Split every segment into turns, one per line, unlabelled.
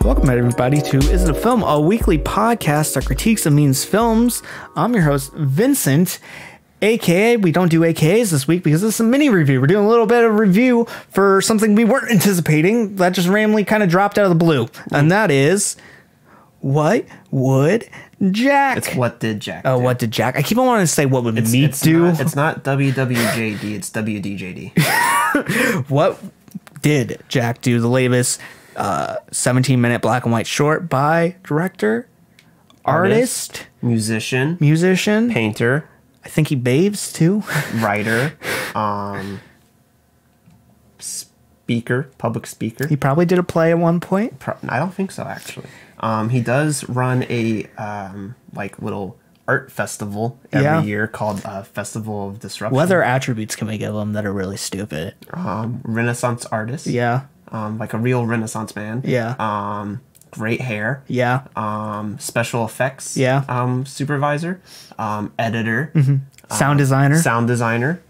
Welcome everybody to Is It a Film? A weekly podcast that critiques and means films. I'm your host, Vincent, aka we don't do AKAs this week because it's a mini review. We're doing a little bit of review for something we weren't anticipating that just randomly kind of dropped out of the blue. And that is, what would Jack?
It's what did Jack
do? What did Jack? I keep on wanting to say what would Meat do.
It's not WWJD, it's WDJD.
What did Jack do? The latest 17-minute black and white short by director, artist,
musician, painter.
I think he bathes too.
Writer, speaker, public speaker.
He probably did a play at one point.
I don't think so, actually. He does run a like little art festival every year called Festival of Disruption.
What other attributes can we give him that are really stupid?
Renaissance artist.
Yeah.
Like a real Renaissance man.
Yeah.
Great hair.
Yeah.
Special effects.
Yeah.
Supervisor. Editor.
Mm-hmm. Sound designer.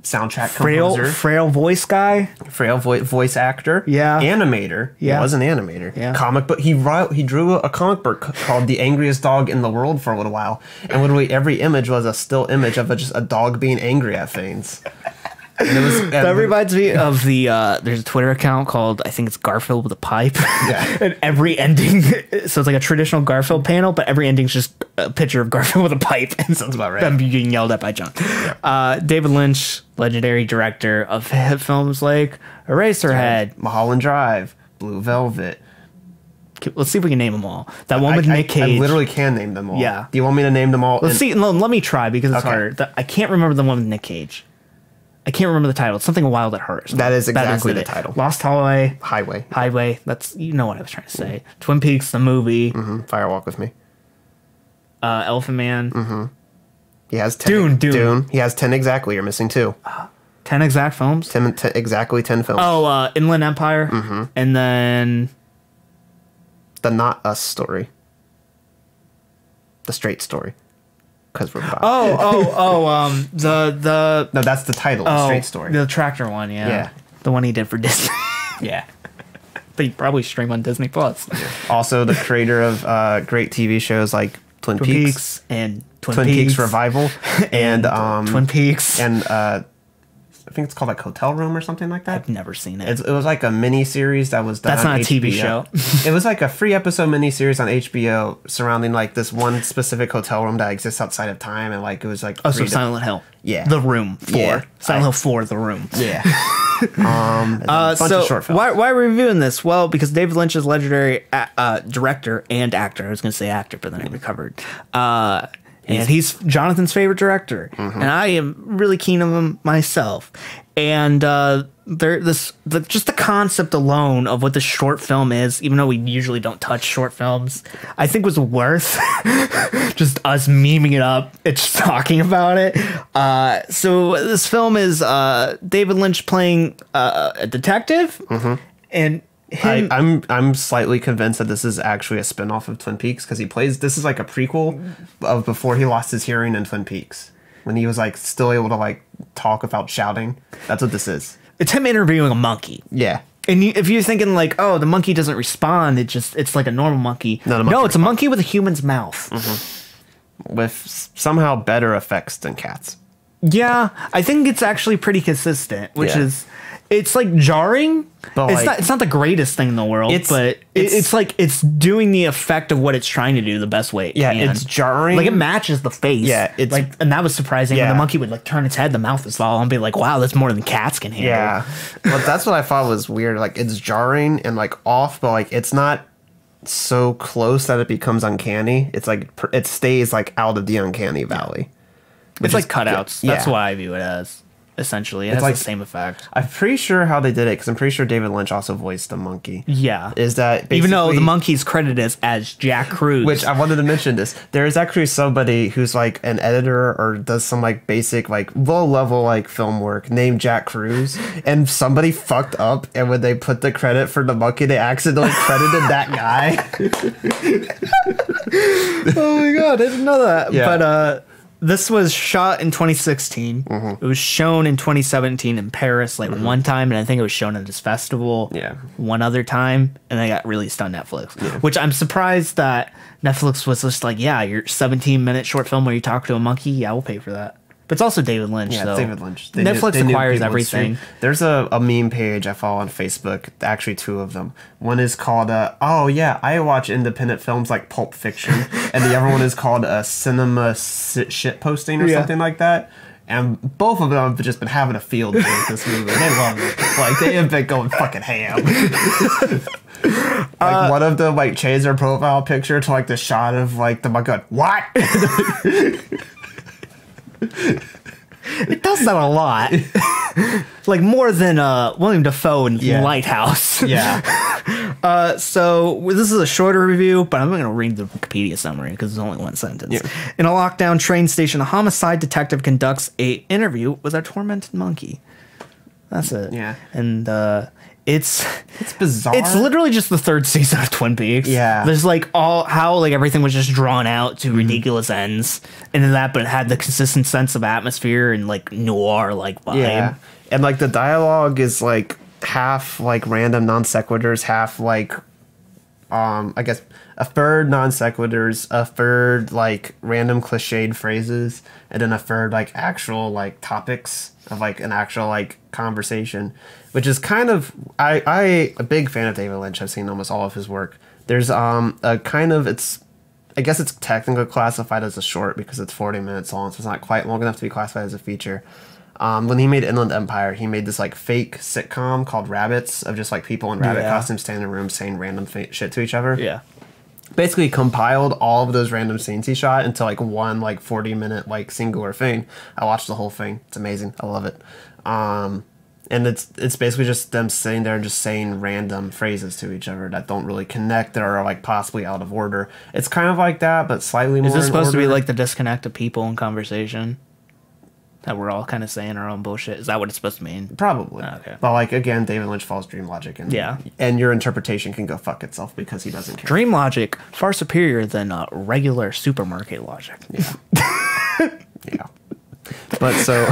Soundtrack composer.
Frail voice guy.
Frail voice actor.
Yeah.
Animator.
Yeah.
He was an animator.
Yeah.
Comic book. He drew a comic book called The Angriest Dog in the World for a little while. And literally every image was a still image of just a dog being angry at things. And it was,
that reminds me of the there's a Twitter account called, I think it's Garfield with a Pipe.
Yeah.
And every ending, so it's like a traditional Garfield panel, but every ending's just a picture of Garfield with a pipe. And
sounds about right.
Them being yelled at by John. Yeah. David Lynch, legendary director of hit films like Eraserhead,
Mulholland Drive, Blue Velvet.
Let's see if we can name them all. That one with Nick Cage.
I literally can name them all.
Yeah.
Do you want me to name them all?
Let's see. No, let me try because it's harder. I can't remember the one with Nick Cage. I can't remember the title. It's something Wild at Heart.
That is exactly the title.
Lost Highway.
Highway.
That's, you know what I was trying to say. Twin Peaks, the movie.
Mm-hmm. Firewalk with Me.
Elephant Man.
Mm-hmm. He has 10. Dune. He has 10 exactly. You're missing 2.
10 exact films?
10 exactly 10 films.
Oh, Inland Empire.
Mm-hmm.
And then...
The Not Us Story. The Straight Story. Because we're bi. No, that's the title. Straight Story.
The tractor one, yeah. The one he did for Disney.
Yeah.
But you probably stream on Disney Plus.
Yeah. Also, the creator of great TV shows like Twin Peaks
and
Twin Peaks Revival and
Twin Peaks
and I think it's called like Hotel Room or something like that.
I've never seen it.
It was like a mini series that was done.
That's not a TV show.
It was like a free episode mini series on HBO surrounding like this one specific hotel room that exists outside of time, and like it was like
so Silent Hill.
Yeah,
The Room 4.
Yeah.
Silent Hill 4, The Room.
Yeah. A bunch of short films.
Why are we reviewing this? Well, because David Lynch is legendary director and actor. I was going to say actor, but then I recovered. And he's Jonathan's favorite director, and I am really keen on him myself. And just the concept alone of what the short film is, even though we usually don't touch short films, I think was worth just us memeing it up. It's talking about it. So this film is David Lynch playing a detective, and
I'm slightly convinced that this is actually a spin-off of Twin Peaks because this is like a prequel of before he lost his hearing in Twin Peaks when he was like still able to like talk without shouting. That's what this is.
It's him interviewing a monkey.
Yeah.
And if you're thinking like, oh, the monkey doesn't respond, it's like a normal monkey. No, it's a monkey with a human's mouth.
With somehow better effects than cats.
Yeah, I think it's actually pretty consistent, which is... It's like jarring. But it's not the greatest thing in the world, but it's like it's doing the effect of what it's trying to do the best way it can.
It's jarring.
Like it matches the face.
Yeah, it's
like, and that was surprising when the monkey would like turn its head, the mouth is all, and be like, wow, that's more than cats can handle.
Yeah. Well, that's what I thought was weird. Like it's jarring and like off, but like it's not so close that it becomes uncanny. It's like it stays like out of the uncanny valley.
It's like cutouts. That's why I view it as. Essentially, it has like the same effect.
I'm pretty sure how they did it because I'm pretty sure David Lynch also voiced the monkey.
Yeah,
is that
even though the monkey's credited as Jack Cruz,
which I wanted to mention this. There is actually somebody who's like an editor or does some like basic like low level like film work named Jack Cruz, and somebody fucked up, and when they put the credit for the monkey, they accidentally credited that guy.
Oh my god, I didn't know that.
Yeah.
But this was shot in 2016. It was shown in 2017 in Paris, like one time, and I think it was shown at this festival one other time, and then it got released on Netflix. Which I'm surprised that Netflix was just like, yeah, your 17-minute short film where you talk to a monkey, yeah, we'll pay for that. But it's also David Lynch.
Yeah,
so
David Lynch.
Netflix acquires everything.
There's a meme page I follow on Facebook. Actually, two of them. One is called, oh yeah, I watch independent films like Pulp Fiction. And the other one is called Cinema Shit Posting or something like that. And both of them have just been having a field day with this movie. They love it. Like, they have been going fucking ham. Like, one of them, like, changed their profile picture to, like, the shot of, like, the monkey going, what?
It does that a lot. Like, more than William Dafoe in Lighthouse. So this is a shorter review, but I'm going to read the Wikipedia summary because it's only one sentence. In a lockdown train station, a homicide detective conducts an interview with a tormented monkey. That's it. And it's
bizarre.
It's literally just the third season of Twin Peaks. There's like how like everything was just drawn out to ridiculous ends, and in that, but it had the consistent sense of atmosphere and like noir like vibe.
And like the dialogue is like half like random non sequiturs, half like I guess a third non sequiturs, a third like random cliched phrases, and then a third like actual like topics of like an actual like conversation, which is kind of I a big fan of David Lynch. I've seen almost all of his work. There's a kind of I guess it's technically classified as a short because it's 40 minutes long, so it's not quite long enough to be classified as a feature. When he made Inland Empire, he made this like fake sitcom called Rabbits of just like people in rabbit costumes standing in a room saying random shit to each other. Basically compiled all of those random scenes he shot into like one like 40-minute like singular thing. I watched the whole thing. It's amazing. I love it. And it's basically just them sitting there and just saying random phrases to each other that don't really connect, that are like possibly out of order. It's kind of like that, but slightly more.
Is this supposed to be like the disconnect of people in conversation? That we're all kind of saying our own bullshit? Is that what it's supposed to mean?
Probably.
Oh, okay.
But like again, David Lynch follows dream logic, and and your interpretation can go fuck itself because he doesn't care.
Dream logic far superior than regular supermarket logic.
But so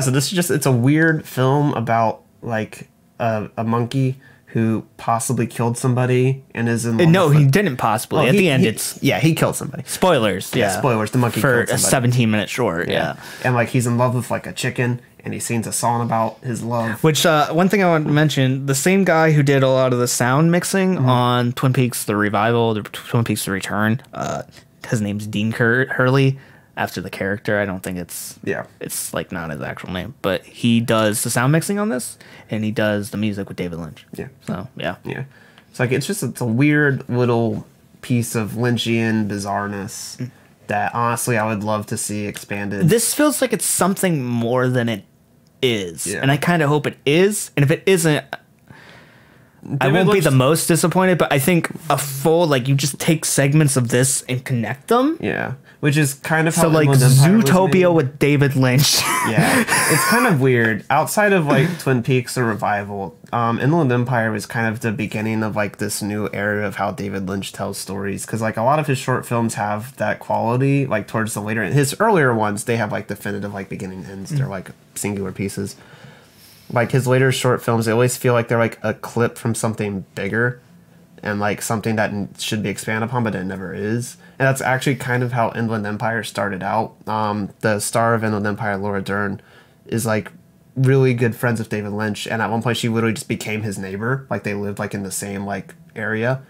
so this is just, it's a weird film about like a monkey who possibly killed somebody and is in love.
No, he didn't possibly. At the end,
he killed somebody.
Spoilers.
Spoilers. The monkey
for
killed
a
somebody.
17-minute short.
And like he's in love with like a chicken, and he sings a song about his love.
Which one thing I want to mention: the same guy who did a lot of the sound mixing on Twin Peaks: The Revival, the Twin Peaks: The Return. His name's Dean Hurley. After the character, I don't think it's like not his actual name, but he does the sound mixing on this, and he does the music with David Lynch. So
it's like it's a weird little piece of Lynchian bizarreness that honestly I would love to see expanded.
This feels like it's something more than it is, and I kind of hope it is. And if it isn't, I won't be the most disappointed, but I think a full, like, you just take segments of this and connect them.
Which is kind of how
so like Zootopia with David Lynch.
It's kind of weird. Outside of like Twin Peaks or Revival, Inland Empire was kind of the beginning of like this new era of how David Lynch tells stories, because like a lot of his short films have that quality. Like towards the later, his earlier ones, they have like definitive like beginning ends. They're like singular pieces. Like his later short films, they always feel like they're like a clip from something bigger, and like something that should be expanded upon, but it never is. And that's actually kind of how Inland Empire started out. The star of Inland Empire, Laura Dern, is like really good friends with David Lynch, and at one point she literally just became his neighbor. Like they lived like in the same like area,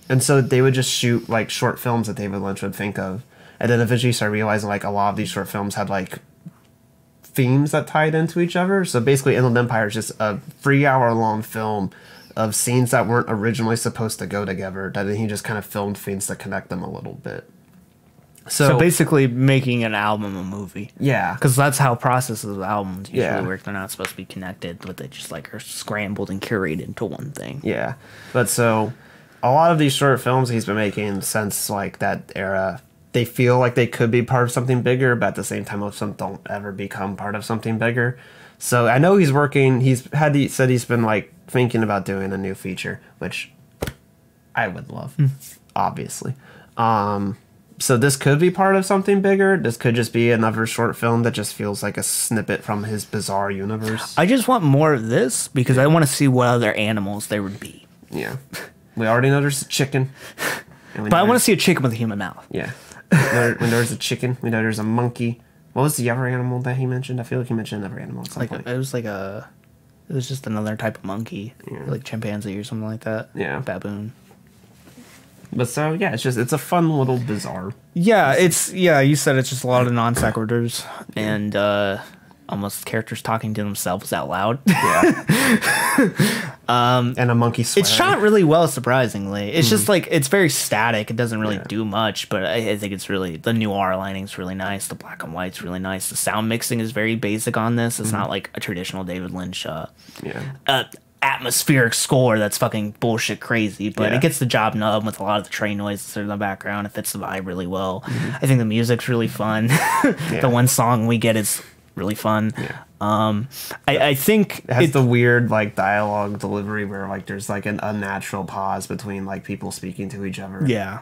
and so they would just shoot like short films that David Lynch would think of, and then eventually started realizing like a lot of these short films had like themes that tied into each other. So basically Inland Empire is just a 3-hour-long film of scenes that weren't originally supposed to go together, that he just kind of filmed things to connect them a little bit.
So basically making an album a movie. Because that's how processes of albums usually work. They're not supposed to be connected, but they just like are scrambled and curated into one thing.
But so a lot of these short films he's been making since like that era, they feel like they could be part of something bigger, but at the same time most of them don't ever become part of something bigger. So I know he's working, he said he's been like thinking about doing a new feature, which I would love, obviously. So this could be part of something bigger. This could just be another short film that just feels like a snippet from his bizarre universe.
I just want more of this because I want to see what other animals there would be.
Yeah. We already know there's a chicken.
But I want to see a chicken with a human mouth.
Yeah. When there's a chicken, we know there's a monkey. What was the other animal that he mentioned? I feel like he mentioned another animal at some point.
It was just another type of monkey, like chimpanzee or something like that.
Yeah.
Baboon.
But so yeah, it's a fun little bizarre.
Yeah, you said it's just a lot of non sequiturs and almost characters talking to themselves out loud.
Yeah. And a monkey swearing.
It's shot really well, surprisingly. It's just like it's very static. It doesn't really do much, but I think it's really the noir lighting's really nice. The black and white's really nice. The sound mixing is very basic on this. It's not like a traditional David Lynch atmospheric score that's fucking bullshit crazy, but it gets the job done with a lot of the train noises in the background. It fits the vibe really well. I think the music's really fun. The one song we get is really fun. I think
it has the weird like dialogue delivery where like there's like an unnatural pause between like people speaking to each other.
Yeah.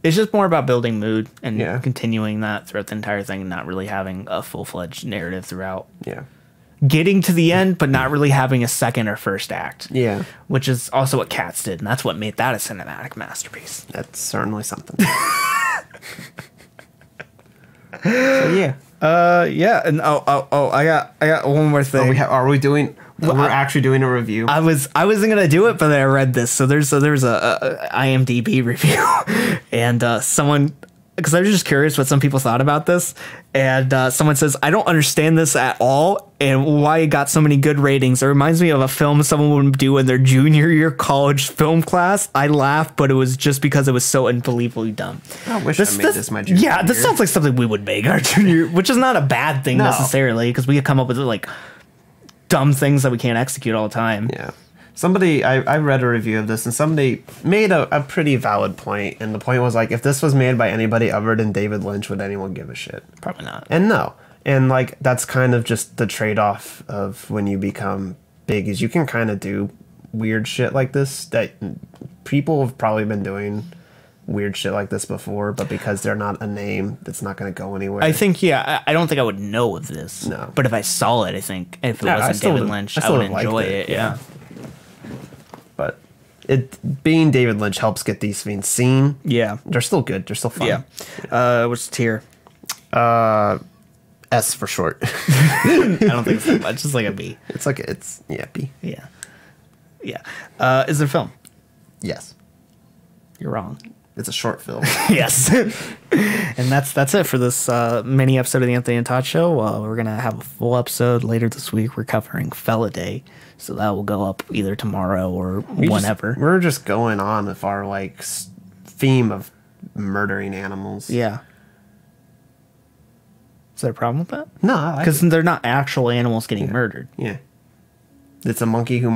It's just more about building mood and continuing that throughout the entire thing and not really having a full-fledged narrative throughout.
Yeah.
Getting to the end, but not really having a second or first act.
Yeah.
Which is also what Cats did, and that's what made that a cinematic masterpiece.
That's certainly something. So yeah.
And I got one more thing.
We're actually doing a review.
I wasn't gonna do it, but I read this. So there's a IMDb review, and someone, because I was just curious what some people thought about this, and someone says, I don't understand this at all, and why it got so many good ratings. It reminds me of a film someone would do in their junior year college film class. I laughed, but it was just because it was so unbelievably dumb.
I wish I made this my junior year.
Yeah, this sounds like something we would make our junior, which is not a bad thing necessarily, because we could come up with like dumb things that we can't execute all the time.
Yeah. I read a review of this, and somebody made a pretty valid point, and the point was like, if this was made by anybody other than David Lynch, would anyone give a shit?
Probably not.
And no. And like that's kind of just the trade-off of when you become big, is you can kind of do weird shit like this that people have probably been doing weird shit like this before, but because they're not a name, it's not going to go anywhere.
I think, I don't think I would know of this.
No.
But if I saw it, I think if it wasn't David Lynch, I would enjoy it. Yeah.
But it being David Lynch helps get these things seen.
Yeah.
They're still good. They're still fun.
Yeah. What's the tier?
S for short.
I don't think it's that much. It's like a B.
B.
Yeah. Yeah. Is it a film?
Yes.
You're wrong.
It's a short film.
Yes. And that's it for this mini episode of the Anthony and Todd Show. We're going to have a full episode later this week. We're covering Fella Day. So that will go up either tomorrow or whenever.
We're just going on with our like theme of murdering animals.
Yeah. Is there a problem with that?
No,
because they're not actual animals getting murdered.
Yeah. It's a monkey who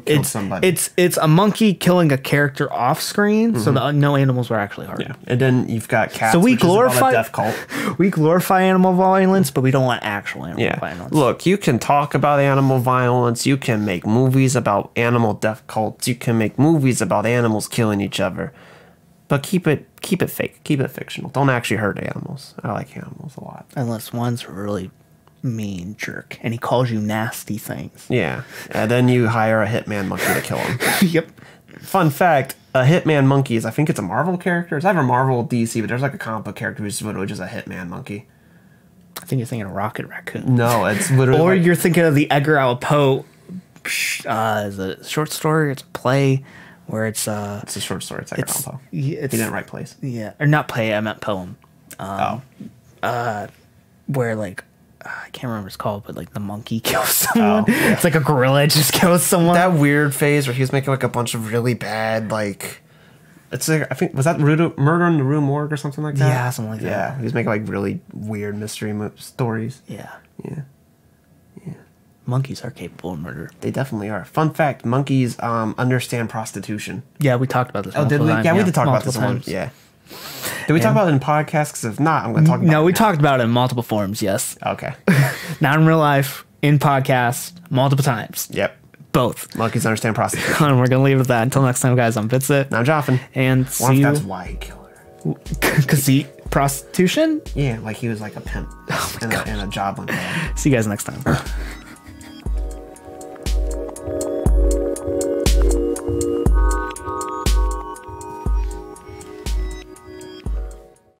killed somebody.
It's a monkey killing a character off screen, so no animals were actually harmed.
Yeah, and then you've got cats.
So we
which
glorify
is about a death cult.
We glorify animal violence, but we don't want actual animal violence.
Look, you can talk about animal violence. You can make movies about animal death cults. You can make movies about animals killing each other, but keep it fake. Keep it fictional. Don't actually hurt animals. I like animals a lot,
unless one's really mean jerk and he calls you nasty things.
Yeah, and then you hire a hitman monkey to kill him.
Yep.
Fun fact, a hitman monkey is, I think it's a Marvel character. It's either Marvel or DC, but there's like a comic book character who's literally just a hitman monkey.
I think you're thinking of Rocket Raccoon.
No, it's literally
or you're thinking of the Edgar Allan Poe is a short story, it's a play where it's a
short story. It's Edgar Allan Poe.
He
didn't write plays.
Yeah, or not play, I meant poem. Where like I can't remember what it's called, but like the monkey kills someone. It's like a gorilla just kills someone.
That weird phase where he was making like a bunch of really bad, like, it's like, I think, was that Murder in the Rue Morgue or something like that?
Yeah, something like that.
Yeah, he was making like really weird mystery stories.
Yeah.
Yeah. Yeah.
Monkeys are capable of murder.
They definitely are. Fun fact, monkeys understand prostitution.
Yeah, we talked about this.
Oh, did we? Yeah, we did talk about this one. Yeah. Did we talk about it in podcasts? Because if not, I'm going to talk about it.
No, we talked about it in multiple forms, yes.
Okay.
Not in real life, in podcasts, multiple times.
Yep.
Both.
Monkeys understand prostitution.
And we're going to leave it at that. Until next time, guys, I'm Vincent.
I'm Jonathan.
And see you.
That's why he killed her.
Cause prostitution.
Yeah, like he was like a pimp and a job.
See you guys next time.